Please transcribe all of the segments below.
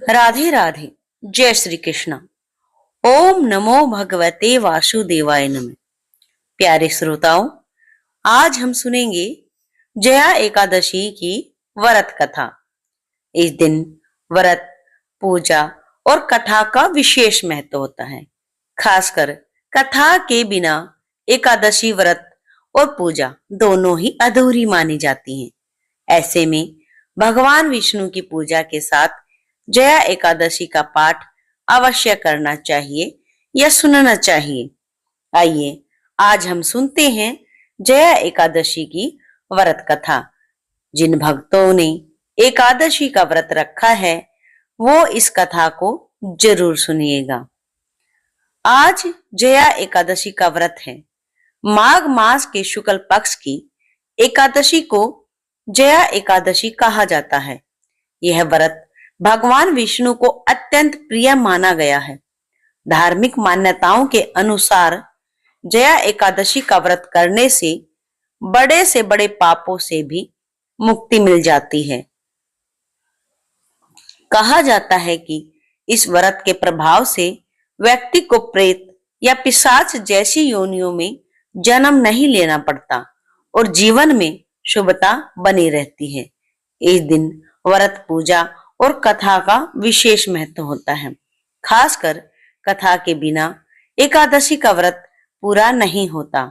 राधे राधे। जय श्री कृष्ण। ओम नमो भगवते वासुदेवाय नमः। प्यारे श्रोताओं, आज हम सुनेंगे जया एकादशी की व्रत कथा। इस दिन व्रत, पूजा और कथा का विशेष महत्व होता है। खासकर कथा के बिना एकादशी व्रत और पूजा दोनों ही अधूरी मानी जाती हैं। ऐसे में भगवान विष्णु की पूजा के साथ जया एकादशी का पाठ अवश्य करना चाहिए या सुनना चाहिए। आइए आज हम सुनते हैं जया एकादशी की व्रत कथा। जिन भक्तों ने एकादशी का व्रत रखा है वो इस कथा को जरूर सुनिएगा। आज जया एकादशी का व्रत है। माघ मास के शुक्ल पक्ष की एकादशी को जया एकादशी कहा जाता है। यह व्रत भगवान विष्णु को अत्यंत प्रिय माना गया है। धार्मिक मान्यताओं के अनुसार जया एकादशी का व्रत करने से बड़े पापों से भी मुक्ति मिल जाती है। कहा जाता है कि इस व्रत के प्रभाव से व्यक्ति को प्रेत या पिशाच जैसी योनियों में जन्म नहीं लेना पड़ता और जीवन में शुभता बनी रहती है। इस दिन व्रत, पूजा और कथा का विशेष महत्व होता है। खासकर कथा के बिना एकादशी का व्रत पूरा नहीं होता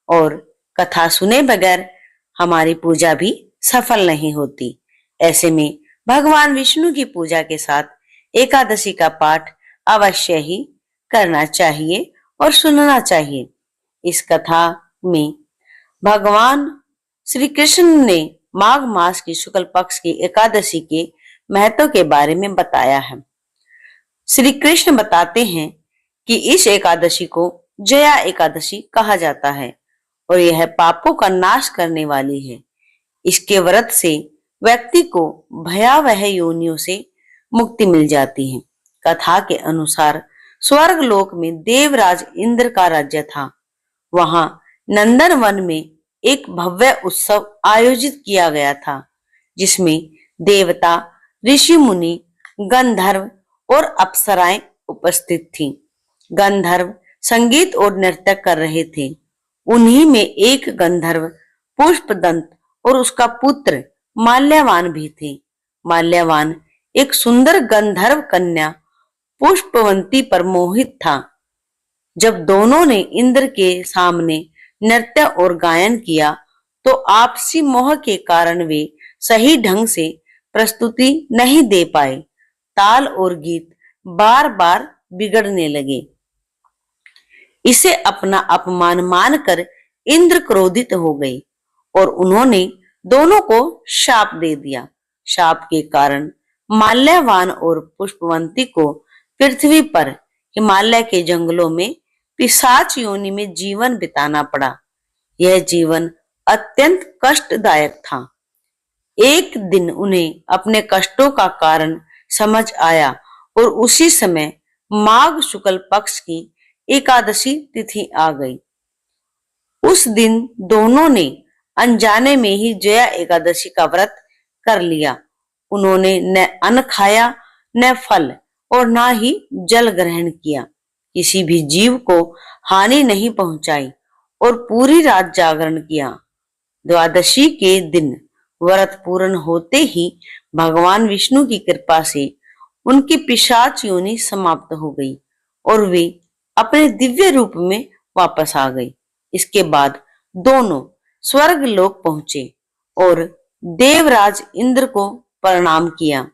और कथा सुने बगैर हमारी पूजा भी सफल नहीं होती। ऐसे में भगवान विष्णु की पूजा के साथ एकादशी का पाठ अवश्य ही करना चाहिए और सुनना चाहिए। इस कथा में भगवान श्री कृष्ण ने माघ मास की शुक्ल पक्ष की एकादशी के महत्व के बारे में बताया है। श्री कृष्ण बताते हैं कि इस एकादशी को जया एकादशी कहा जाता है और यह पापों का नाश करने वाली है। इसके व्रत से व्यक्ति को भयावह योनियों से मुक्ति मिल जाती है। कथा के अनुसार स्वर्ग लोक में देवराज इंद्र का राज्य था। वहां नंदन वन में एक भव्य उत्सव आयोजित किया गया था, जिसमें देवता, ऋषि मुनि, गंधर्व और अप्सराएं उपस्थित थीं। गंधर्व संगीत और नृत्य कर रहे थे। उन्हीं में एक गंधर्व पुष्पदंत और उसका पुत्र माल्यवान भी थे। माल्यवान एक सुंदर गंधर्व कन्या पुष्पवंती पर मोहित था। जब दोनों ने इंद्र के सामने नृत्य और गायन किया तो आपसी मोह के कारण वे सही ढंग से प्रस्तुति नहीं दे पाए। ताल और गीत बार बार बिगड़ने लगे। इसे अपना अपमान मानकर इंद्र क्रोधित हो गए और उन्होंने दोनों को शाप दे दिया। शाप के कारण माल्यवान और पुष्पवंती को पृथ्वी पर हिमालय के जंगलों में पिशाच योनि में जीवन बिताना पड़ा। यह जीवन अत्यंत कष्टदायक था। एक दिन उन्हें अपने कष्टों का कारण समझ आया और उसी समय माघ शुक्ल पक्ष की एकादशी तिथि आ गई। उस दिन दोनों ने अनजाने में ही जया एकादशी का व्रत कर लिया। उन्होंने न अन्न खाया, न फल और न ही जल ग्रहण किया। किसी भी जीव को हानि नहीं पहुंचाई और पूरी रात जागरण किया। द्वादशी के दिन व्रत पूर्ण होते ही भगवान विष्णु की कृपा से उनकी पिशाच योनि समाप्त हो गई और वे अपने दिव्य रूप में वापस आ गए। इसके बाद दोनों स्वर्ग लोक पहुंचे और देवराज इंद्र को प्रणाम किया।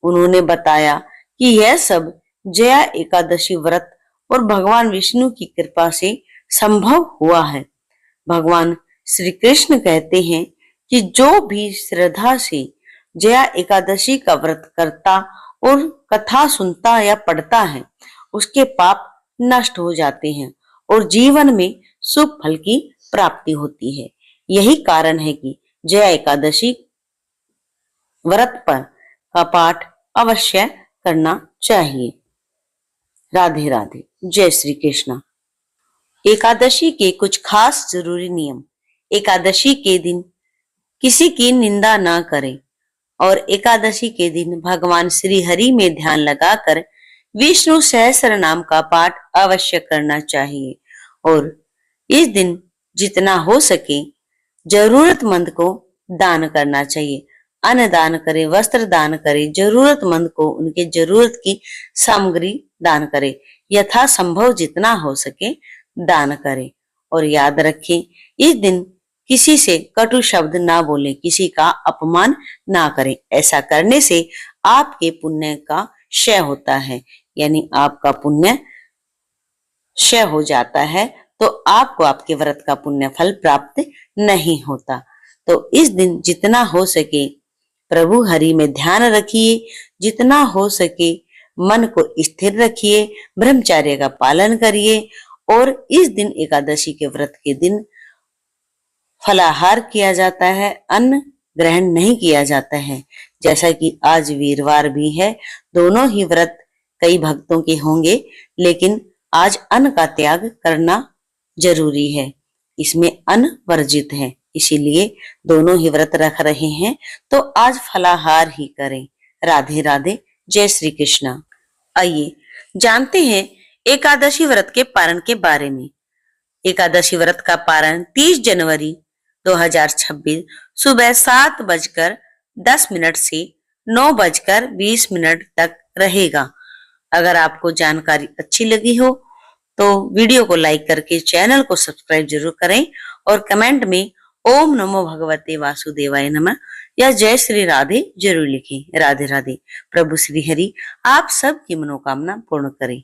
उन्होंने बताया कि यह सब जया एकादशी व्रत और भगवान विष्णु की कृपा से संभव हुआ है। भगवान श्री कृष्ण कहते हैं कि जो भी श्रद्धा से जया एकादशी का व्रत करता और कथा सुनता या पढ़ता है, उसके पाप नष्ट हो जाते हैं और जीवन में शुभ फल की प्राप्ति होती है। यही कारण है कि जया एकादशी व्रत पर का पाठ अवश्य करना चाहिए। राधे राधे। जय श्री कृष्ण। एकादशी के कुछ खास जरूरी नियम। एकादशी के दिन किसी की निंदा ना करें और एकादशी के दिन भगवान श्री हरि में ध्यान लगाकर विष्णु सहस्त्र नाम का पाठ अवश्य करना चाहिए। और इस दिन जितना हो सके जरूरतमंद को दान करना चाहिए। अन्न दान करे, वस्त्र दान करे, जरूरतमंद को उनके जरूरत की सामग्री दान करे, यथासंभव जितना हो सके दान करे। और याद रखें, इस दिन किसी से कटु शब्द ना बोले, किसी का अपमान ना करें। ऐसा करने से आपके पुण्य का क्षय होता है, यानी आपका पुण्य क्षय हो जाता है, तो आपको आपके व्रत का पुण्य फल प्राप्त नहीं होता। तो इस दिन जितना हो सके प्रभु हरि में ध्यान रखिए, जितना हो सके मन को स्थिर रखिए, ब्रह्मचर्य का पालन करिए। और इस दिन एकादशी के व्रत के दिन फलाहार किया जाता है, अन्न ग्रहण नहीं किया जाता है। जैसा कि आज वीरवार भी है, दोनों ही व्रत कई भक्तों के होंगे, लेकिन आज अन्न का त्याग करना जरूरी है, इसमें अन्न वर्जित है, इसीलिए दोनों ही व्रत रख रहे हैं, तो आज फलाहार ही करें। राधे राधे, जय श्री कृष्ण। आइए जानते हैं एकादशी व्रत के पारण के बारे में। एकादशी व्रत का पारण 30 जनवरी 2026 सुबह 7:10 से 9:20 तक रहेगा। अगर आपको जानकारी अच्छी लगी हो तो वीडियो को लाइक करके चैनल को सब्सक्राइब जरूर करें और कमेंट में ओम नमो भगवते वासुदेवाय नमः या जय श्री राधे जरूर लिखें। राधे राधे। प्रभु श्री हरि आप सबकी मनोकामना पूर्ण करें।